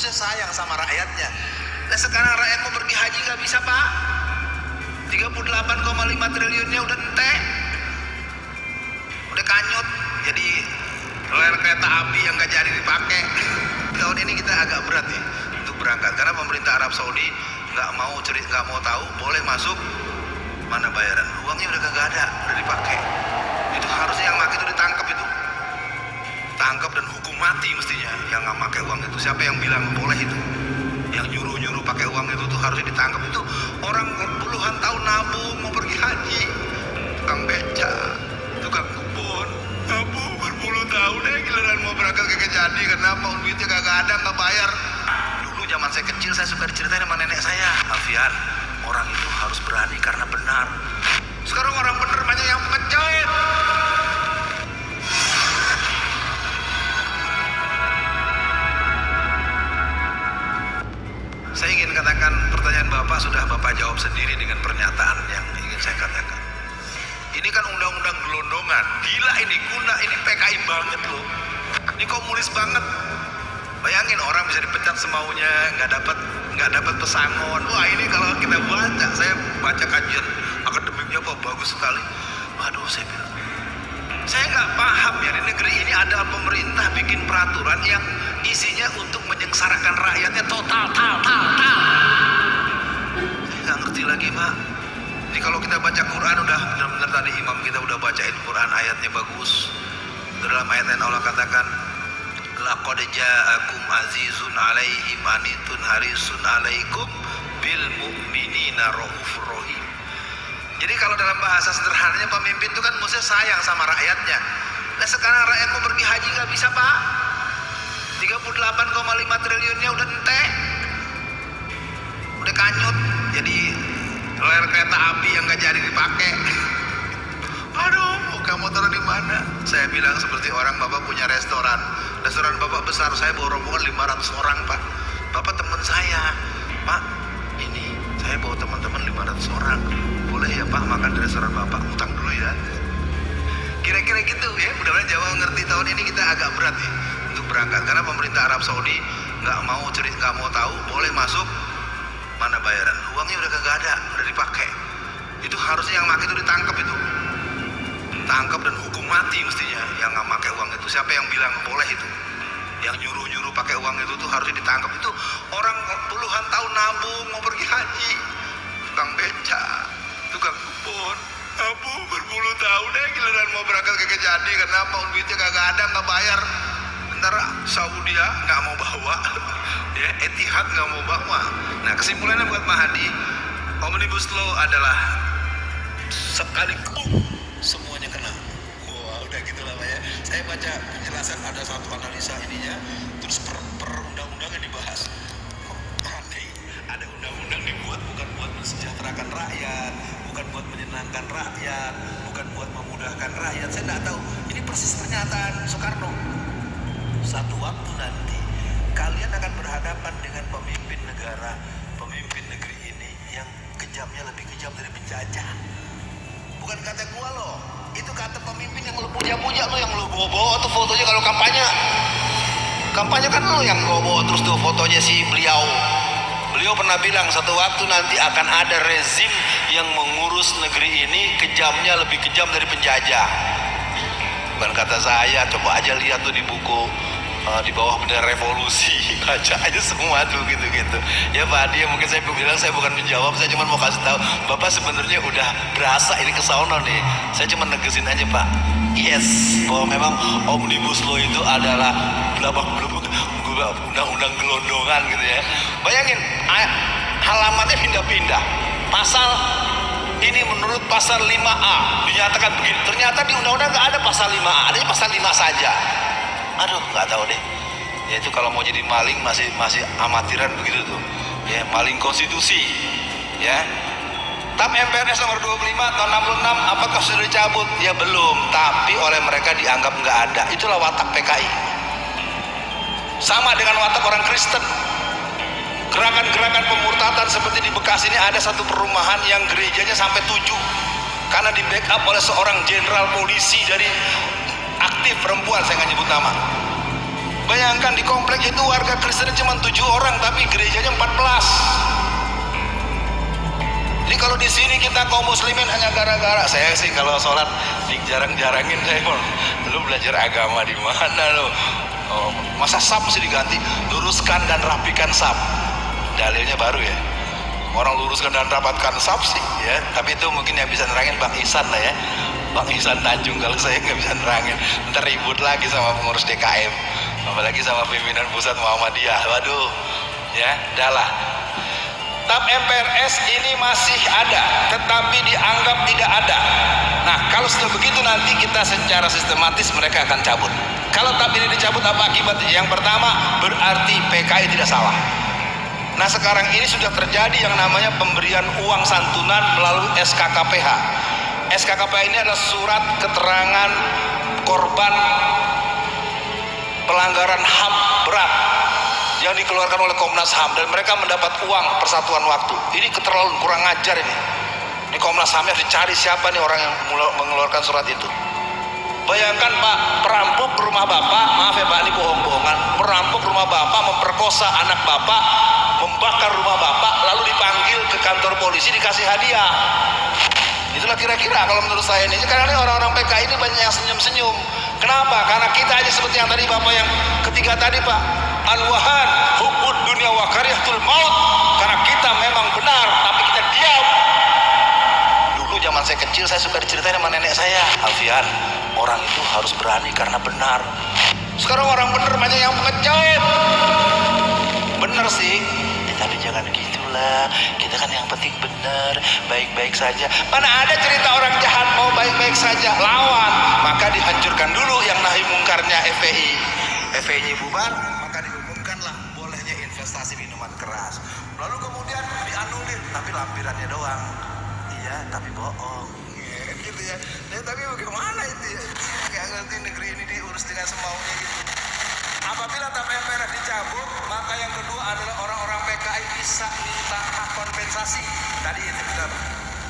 mesti sayang sama rakyatnya. Nah sekarang rakyat mau pergi haji nggak bisa pak, 38,5 triliunnya udah entek, udah kanyut jadi rel kereta api yang nggak jadi dipakai. Tahun ini kita agak berat nih untuk berangkat karena pemerintah Arab Saudi nggak mau tahu boleh masuk, mana bayaran, uangnya udah kagak ada, udah dipakai. Itu harusnya yang mati itu ditangkap, itu tangkap dan hukum mati mestinya yang nggak pakai uang itu. Siapa yang bilang boleh itu? Yang nyuruh pakai uang itu tuh harusnya ditangkap. Itu orang puluhan tahun nabung mau pergi haji, tukang beca, tukang kebun, nabung berpuluh tahun giliran mau berangkat kagak jadi. Kenapa? Duitnya kagak ada, nggak bayar. Dulu zaman saya kecil saya suka diceritain sama nenek saya, Alfian, orang itu harus berani karena benar. Sekarang orang benar banyak yang pengecut. Saya ingin katakan, pertanyaan Bapak sudah Bapak jawab sendiri dengan pernyataan yang ingin saya katakan. Ini kan undang-undang gelondongan, gila ini, guna ini PKI banget loh. Ini komunis banget. Bayangin orang bisa dipecat semaunya, nggak dapat pesangon. Wah ini kalau kita baca, saya baca kajian akademiknya kok bagus sekali. Waduh, saya bilang, saya nggak paham ya, di negeri ini ada pemerintah bikin peraturan yang isinya untuk menyengsarakan rakyatnya total. Saya nggak ngerti lagi pak. Jadi kalau kita baca Quran udah benar-benar, tadi imam kita udah bacain Quran, ayatnya bagus. Dalam ayat yang Allah katakan, laqad ja'akum azizun alaihi manitun harisun alaikum bil mu'minina raufur rahim. Jadi kalau dalam bahasa sederhananya, pemimpin itu kan mesti sayang sama rakyatnya. Nah sekarang rakyat mau pergi haji nggak bisa pak, 38,5 triliunnya udah entek, udah kanyut jadi rel kereta api yang nggak jadi dipakai. Aduh, mau kamu taruh di mana? Saya bilang seperti orang, Bapak punya restoran Bapak besar, saya bawa rombongan 500 orang pak. Bapak teman saya, Pak, ini saya bawa teman-teman 500 orang, boleh ya Pak makan di restoran Bapak, utang dulu ya. Kira-kira gitu ya. Mudah-mudahan Jawa ngerti. Tahun ini kita agak berat nih untuk berangkat karena pemerintah Arab Saudi nggak mau tahu boleh masuk, mana bayaran, uangnya udah kagak ada, udah dipakai. Itu harusnya yang mati itu ditangkap, itu tangkap dan hukum mati mestinya yang nggak pakai uang itu. Siapa yang bilang boleh itu? Yang nyuruh pakai uang itu tuh harusnya ditangkap. Itu orang puluhan tahun nabung mau pergi haji, tukang beca, tukang kebun, nabung berpuluh tahun giliran mau berangkat kagak jadi. Kenapa? Duitnya kagak ada, nggak bayar. Bentar Saudi nggak mau bawa, ya Etihad nggak mau bawa. Nah kesimpulannya buat Mahadi, Omnibus Law adalah sekali semuanya kena. Wah udah gitu lah Pak ya. Saya baca penjelasan, ada satu analisa ininya, terus per undang-undangnya dibahas. Kok aneh, ada undang-undang dibuat bukan buat mensejahterakan rakyat, bukan buat menyenangkan rakyat, bukan buat memudahkan rakyat. Saya nggak tahu, ini persis pernyataan Soekarno. Satu waktu nanti kalian akan berhadapan dengan pemimpin negara, pemimpin negeri ini yang kejamnya lebih kejam dari penjajah. Bukan kata gua loh, itu kata pemimpin yang lo puja-puja, lo yang lo bawa-bawa tuh fotonya kalau kampanye kan lo yang bawa terus tuh fotonya si beliau pernah bilang satu waktu nanti akan ada rezim yang mengurus negeri ini kejamnya lebih kejam dari penjajah. Bukan kata saya, coba aja lihat tuh di buku di bawah bendera revolusi, baca aja semua tuh gitu-gitu ya Pak Adi. Mungkin saya bilang saya bukan menjawab, saya cuma mau kasih tahu Bapak sebenarnya udah berasa ini kesono nih. Saya cuma negesin aja Pak, yes, bahwa memang Omnibus Law itu adalah belabak-belubuk undang-undang gelondongan gitu ya. Bayangin halamannya pindah-pindah, pasal ini menurut pasal 5A dinyatakan begini, ternyata di undang-undang nggak ada pasal 5A, ada pasal 5 saja. Aduh nggak tahu deh ya, itu kalau mau jadi maling masih amatiran begitu tuh ya, maling konstitusi ya. TAP MPRS nomor 25 tahun 66 apakah sudah dicabut? Ya belum, tapi oleh mereka dianggap nggak ada. Itulah watak PKI, sama dengan watak orang Kristen. Gerakan-gerakan pemurtadan seperti di Bekasi ini, ada satu perumahan yang gerejanya sampai 7 karena di backup oleh seorang jenderal polisi dari aktif perempuan, saya nggak nyebut nama. Bayangkan di komplek itu warga Kristen cuma 7 orang, tapi gerejanya 14. Jadi kalau di sini kita kaum muslimin hanya gara-gara, saya sih kalau sholat jarang-jarangin, saya mau, lu belajar agama di mana lo? Oh, masa sab mesti diganti? Luruskan dan rapikan sab. Dalilnya baru ya. Orang luruskan dan rapatkan sab sih ya. Tapi itu mungkin yang bisa nerangin Bang Ihsan lah ya. Bang Ihsan Tanjung, kalau saya nggak bisa nerangin. Ntar ribut lagi sama pengurus DKM. Apalagi sama pimpinan pusat Muhammadiyah. Waduh, ya, udahlah. TAP MPRS ini masih ada, tetapi dianggap tidak ada. Nah, kalau sudah begitu nanti kita secara sistematis mereka akan cabut. Kalau TAP ini dicabut, apa akibatnya? Yang pertama, berarti PKI tidak salah. Nah, sekarang ini sudah terjadi yang namanya pemberian uang santunan melalui SKKPH. SKKPH ini adalah surat keterangan korban pelanggaran HAM berat yang dikeluarkan oleh Komnas HAM, dan mereka mendapat uang persatuan waktu. Ini keterlaluan, kurang ajar ini. Ini Komnas HAM harus dicari siapa nih orang yang mengeluarkan surat itu. Bayangkan Pak, perampok rumah Bapak, maaf ya Pak, ini bohong-bohongan, merampok rumah Bapak, memperkosa anak Bapak, membakar rumah Bapak, lalu dipanggil ke kantor polisi, dikasih hadiah. Itulah kira-kira kalau menurut saya ini. Karena ini orang-orang PKI ini banyak yang senyum-senyum. Kenapa? Karena kita aja seperti yang tadi Bapak yang ketiga tadi Pak, al-wahan hubbud dunya wa karyatul maut. Karena kita memang benar, tapi kita diam. Dulu zaman saya kecil, saya suka diceritain sama nenek saya, Alfian, orang itu harus berani karena benar. Sekarang orang benar banyak yang pengecut. Benar sih, tapi jangan gitulah. Kita kan yang penting benar, baik-baik saja. Mana ada cerita orang jahat mau baik-baik saja, lawan. Maka dihancurkan dulu yang nahi mungkarnya FPI. FPI-nya bubar, maka diumumkanlah bolehnya investasi minuman keras. Lalu kemudian dianulir, tapi lampirannya doang. Iya, tapi bohong. Gitu ya. Tapi bagaimana itu ya? Nggak ngerti negeri ini diurus dengan semaunya gitu. Apabila TAP MPRS dicabut, maka yang kedua adalah orang-orang PKI bisa minta hak kompensasi. Tadi itu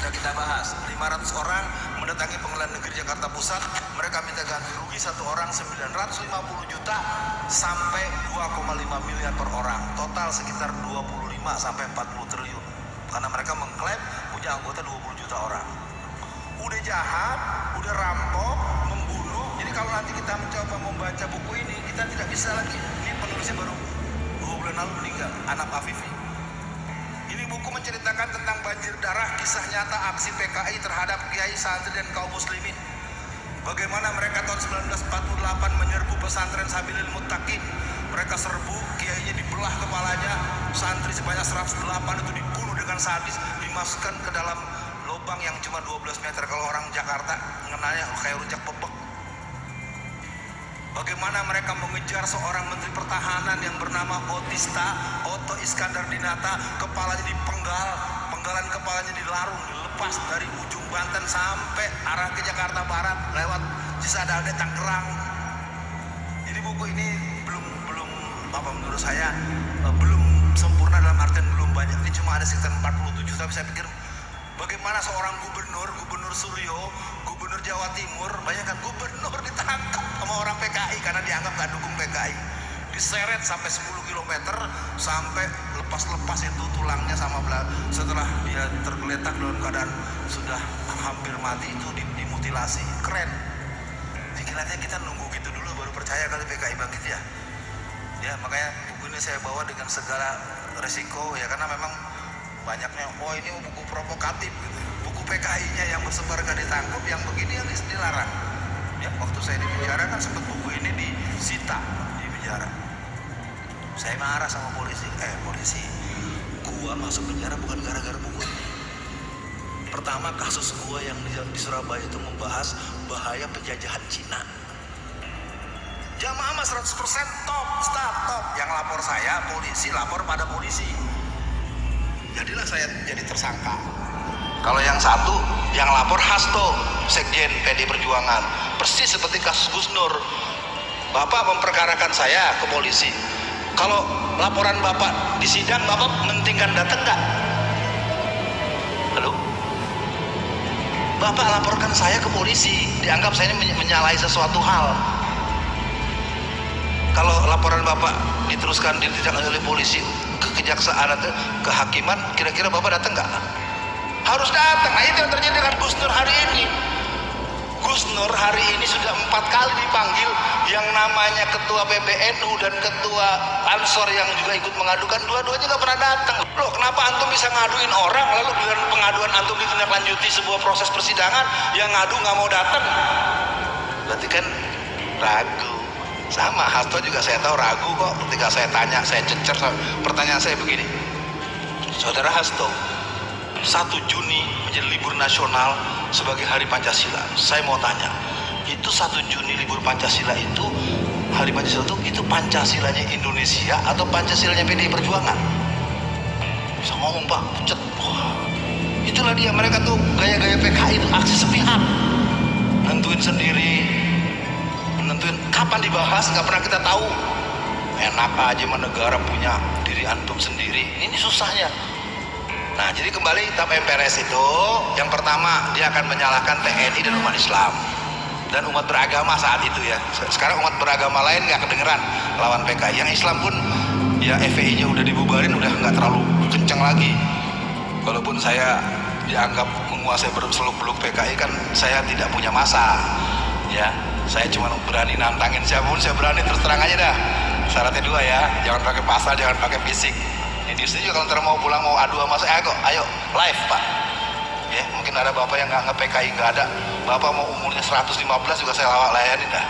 sudah kita bahas. 500 orang mendatangi Pengadilan Negeri Jakarta Pusat, mereka minta ganti rugi satu orang 950 juta sampai 2,5 miliar per orang. Total sekitar 25 sampai 40 triliun. Karena mereka mengklaim punya anggota 20 juta orang. Udah jahat, udah rampok, membunuh. Jadi kalau nanti kita mencoba membaca buku ini, kita tidak bisa lagi. Ini penulisnya baru 2 bulan lalu meninggal, Anap Afifi. Ini buku menceritakan tentang banjir darah, kisah nyata aksi PKI terhadap kiai, santri, dan kaum muslimin. Bagaimana mereka tahun 1948 menyerbu pesantren Sabilil Muttaqin. Mereka serbu, kiainya dibelah kepalanya, santri sebanyak 108 itu dibunuh dengan sadis, dimasukkan ke dalam lubang yang cuma 12 meter. Kalau orang Jakarta mengenalnya kayak rujak bebek. Bagaimana mereka mengejar seorang menteri pertahanan yang bernama Otto Iskandar Dinata, kepalanya dipenggal, penggalan kepalanya dilarung, dilepas dari ujung Banten sampai arah ke Jakarta Barat lewat Cisadane, Tangerang. Jadi buku ini belum apa menurut saya belum sempurna, dalam artian belum banyak. Ini cuma ada sekitar 47, tapi saya pikir bagaimana seorang gubernur Suryo, gubernur Jawa Timur, bayangkan gubernur ditangkap sama orang PKI karena dianggap gak dukung PKI, diseret sampai 10 km, sampai lepas itu tulangnya sama setelah dia tergeletak dalam keadaan sudah hampir mati itu dimutilasi. Keren. Pikirannya kita nunggu gitu dulu baru percaya kali PKI bangkit ya. Ya makanya buku ini saya bawa dengan segala resiko ya, karena memang banyaknya ini buku provokatif gitu. Buku PKI-nya yang bersebar gak ditangkap, yang begini yang dilarang. Ya waktu saya di penjara kan sempat buku ini disita di penjara. Saya marah sama polisi. Polisi, gua masuk penjara bukan gara-gara buku ini. Pertama, kasus gua yang di Surabaya itu membahas bahaya penjajahan Cina. Jamaah 100% top. Yang lapor saya polisi, lapor pada polisi. Jadilah saya jadi tersangka. Kalau yang satu yang lapor Hasto, Sekjen PD Perjuangan, persis seperti kasus Gus Nur. Bapak memperkarakan saya ke polisi. Kalau laporan Bapak di sidang, Bapak mentingkan datang nggak? Halo? Bapak laporkan saya ke polisi, dianggap saya ini menyalahi sesuatu hal. kalau laporan Bapak diteruskan ditindaklanjuti oleh polisi ke kejaksaan atau kehakiman, kira-kira Bapak datang nggak? Harus datang. Nah itu yang terjadi dengan Gus Nur hari ini. Gus Nur hari ini sudah 4 kali dipanggil, yang namanya ketua PBNU dan ketua Ansor yang juga ikut mengadukan, dua-duanya nggak pernah datang. Loh, kenapa antum bisa ngaduin orang, lalu dengan pengaduan antum ditindaklanjuti sebuah proses persidangan, yang ngadu nggak mau datang? Berarti kan ragu. Sama Hasto juga saya tahu ragu kok. Ketika saya tanya, saya cecer, pertanyaan saya begini, Saudara Hasto, 1 Juni menjadi libur nasional sebagai Hari Pancasila. Saya mau tanya, itu 1 Juni libur Pancasila itu, Hari Pancasila itu Pancasilanya Indonesia atau Pancasilanya PDI Perjuangan? Bisa ngomong Pak, pucet. Wah, itulah dia, mereka tuh gaya-gaya PKI itu aksi sepihak, nentuin sendiri, nentuin kapan dibahas, nggak pernah kita tahu. Enak aja negara punya diri antum sendiri, ini susahnya. Nah, jadi kembali tap MPRS itu, yang pertama dia akan menyalahkan TNI dan umat Islam dan umat beragama saat itu ya. Sekarang umat beragama lain nggak kedengeran lawan PKI. Yang Islam pun ya FPI-nya udah dibubarin, udah nggak terlalu kencang lagi. Walaupun saya dianggap menguasai seluk-beluk PKI, kan saya tidak punya masa ya. Saya cuma berani nantangin siapapun, saya berani, terus terang aja dah. Syaratnya 2 ya, jangan pakai pasal, jangan pakai fisik. Di sini juga kalau ntar mau pulang mau adu sama saya, ayo live Pak ya. Mungkin ada bapak yang nggak nge-PKI, nggak ada, bapak mau umurnya 115 juga saya layanin dah.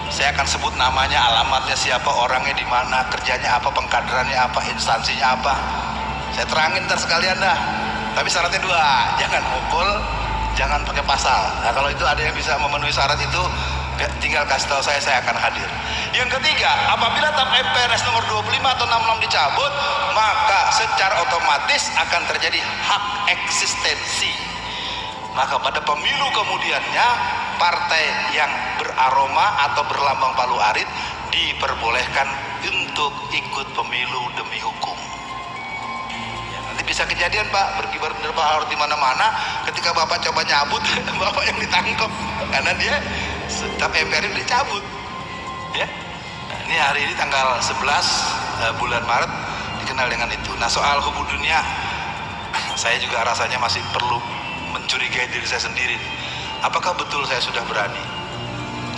Saya akan sebut namanya, alamatnya siapa, orangnya di mana, kerjanya apa, pengkaderannya apa, instansinya apa, saya terangin ntar sekalian dah. Tapi syaratnya 2, jangan mukul, jangan pakai pasal. Nah kalau itu ada yang bisa memenuhi syarat itu, tinggal kasih tahu saya akan hadir. Yang ketiga, apabila tap MPRS nomor 25 atau 66 dicabut, maka secara otomatis akan terjadi hak eksistensi. Maka pada pemilu kemudiannya, partai yang beraroma atau berlambang palu arit diperbolehkan untuk ikut pemilu demi hukum. Ya, nanti bisa kejadian Pak, berkibar-kibar di mana-mana. Ketika Bapak coba nyabut, Bapak yang ditangkap karena dia tap MPRS dicabut ya. Nah, ini hari ini tanggal 11 bulan Maret dikenal dengan itu. Nah soal hubung dunia, saya juga rasanya masih perlu mencurigai diri saya sendiri. Apakah betul saya sudah berani?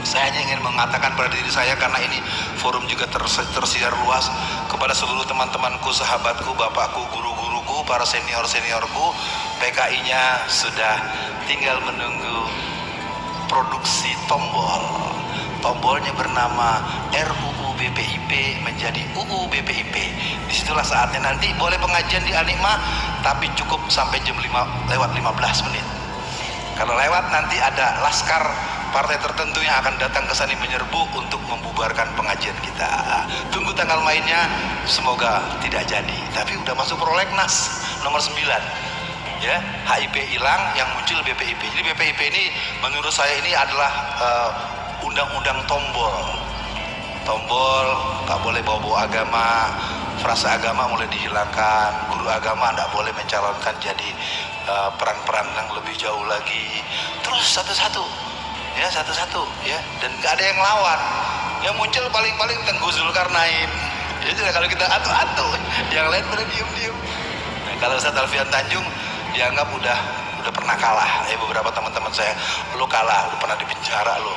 Saya hanya ingin mengatakan pada diri saya, karena ini forum juga tersiar luas, kepada seluruh teman-temanku, sahabatku, bapakku, guru-guruku, para senior-seniorku, PKI-nya sudah tinggal menunggu produksi tombol. Tombolnya bernama RUU BPIP menjadi UU BPIP. Disitulah saatnya nanti boleh pengajian di Anikma, tapi cukup sampai jam 5 lewat 15 menit. Kalau lewat nanti ada laskar partai tertentu yang akan datang ke sini menyerbu untuk membubarkan pengajian kita. Tunggu tanggal mainnya, semoga tidak jadi. Tapi udah masuk prolegnas nomor 9. Ya, HIP hilang, yang muncul BPIP. Jadi BPIP ini menurut saya ini adalah undang-undang tombol. Tombol, nggak boleh bawa-bawa agama, frasa agama mulai dihilangkan, guru agama nggak boleh mencalonkan jadi peran-peran yang lebih jauh lagi. Terus satu-satu, ya satu-satu, ya, dan nggak ada yang lawan. Yang muncul paling-paling Tengku Zulkarnain. Jadi kalau kita atu-atu, yang lain pada diem-diem. Nah, kalau Ustaz Alfian Tanjung dianggap udah pernah kalah. Ya beberapa teman-teman saya, lu kalah, lu pernah dipenjara lu.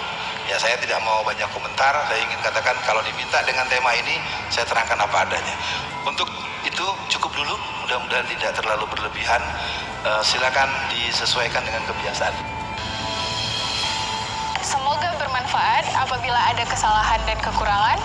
Ya saya tidak mau banyak komentar, saya ingin katakan kalau diminta dengan tema ini, saya terangkan apa adanya. Untuk itu cukup dulu, mudah-mudahan tidak terlalu berlebihan. Silakan disesuaikan dengan kebiasaan. Semoga bermanfaat. Apabila ada kesalahan dan kekurangan,